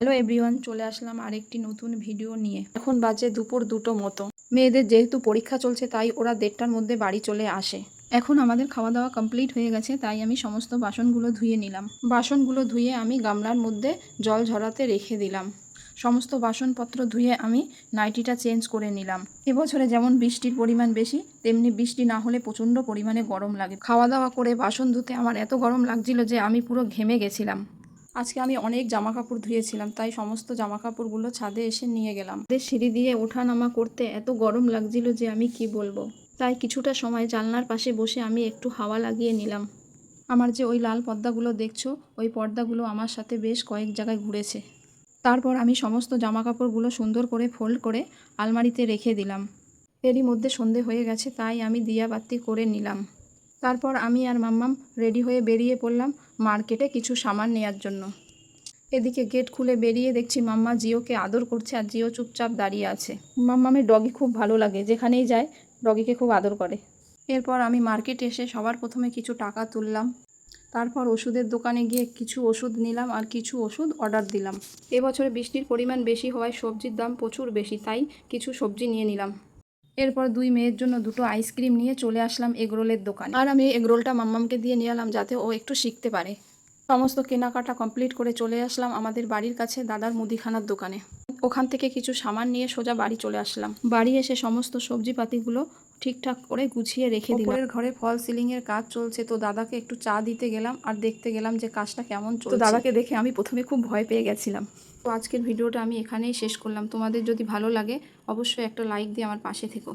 Hello everyone, চলে আসলাম আরেকটি নতুন ভিডিও নিয়ে। এখন বাজে দুপুর 2টো মতো। মেয়েদের যেহেতু পরীক্ষা চলছে তাই ওরা 1:30টার মধ্যে বাড়ি চলে আসে। এখন আমাদের খাওয়া দাওয়া কমপ্লিট হয়ে গেছে, তাই আমি সমস্ত বাসনগুলো ধুয়ে নিলাম। বাসনগুলো ধুয়ে আমি গামলার মধ্যে জল ঝরাতে রেখে দিলাম। সমস্ত বাসনপত্র ধুয়ে আমি নাইটিটা চেঞ্জ করে নিলাম। এবছরে যেমন বৃষ্টির পরিমাণ বেশি, তেমনি বৃষ্টি না হলে প্রচণ্ড পরিমাণে গরম লাগে। খাওয়া দাওয়া করে বাসন ধুতে আমার এত গরম লাগছিল যে আমি পুরো ঘেমে গেছিলাম। আজকে আমি অনেক জামা কাপড় ধুয়েছিলাম, তাই সমস্ত জামা কাপড়গুলো ছাদে এসে নিয়ে গেলাম। সিঁড়ি দিয়ে ওঠানামা করতে এত গরম লাগছিল যে আমি কি বলবো। তাই কিছুটা সময় জানলার পাশে বসে আমি একটু হাওয়া লাগিয়ে নিলাম। আমার যে ওই লাল পর্দাগুলো দেখছো, ওই পর্দাগুলো আমার সাথে বেশ কয়েক জায়গায় ঘুরেছে। তারপর আমি সমস্ত জামা কাপড়গুলো সুন্দর করে ফোল্ড করে আলমারিতে রেখে দিলাম। এরই মধ্যে সন্ধে হয়ে গেছে, তাই আমি দিয়াবাতি করে নিলাম। তারপর আমি আর মাম্মাম রেডি হয়ে বেরিয়ে পড়লাম মার্কেটে কিছু সামান নেওয়ার জন্য। এদিকে গেট খুলে বেরিয়ে দেখছি মাম্মা জিওকে আদর করছে আর জিও চুপচাপ দাঁড়িয়ে আছে। মাম্মামের ডগি খুব ভালো লাগে, যেখানেই যায় ডগিকে খুব আদর করে। এরপর আমি মার্কেটে এসে সবার প্রথমে কিছু টাকা তুললাম। তারপর ওষুধের দোকানে গিয়ে কিছু ওষুধ নিলাম আর কিছু ওষুধ অর্ডার দিলাম। এবছরে বৃষ্টির পরিমাণ বেশি হওয়ায় সবজির দাম প্রচুর বেশি, তাই কিছু সবজি নিয়ে নিলাম। এরপর 2 মেয়ের জন্য 2টো আইসক্রিম নিয়ে চলে আসলাম এগরোলের দোকানে। আর আমি এগরোলটা মাম্মামকে দিয়ে নিয়ে এলাম যাতে ও একটু শিখতে পারে। সমস্ত কেনাকাটা কমপ্লিট করে চলে আসলাম আমাদের বাড়ির কাছে দাদার মুদিখানার দোকানে। ওখান থেকে কিছু সামান নিয়ে সোজা বাড়ি চলে আসলাম। বাড়ি এসে সমস্ত সবজিপাতিগুলো ঠিকঠাক করে গুছিয়ে রেখে দিলাম। ওপরের ঘরে ফল সিলিংয়ের কাজ চলছে, তো দাদাকে একটু চা দিতে গেলাম আর দেখতে গেলাম যে কাজটা কেমন চলছে। তো দাদাকে দেখে আমি প্রথমে খুব ভয় পেয়ে গেছিলাম। তো আজকের ভিডিওটা আমি এখানেই শেষ করলাম। তোমাদের যদি ভালো লাগে অবশ্যই একটা লাইক দিয়ে আমার পাশে থেকো।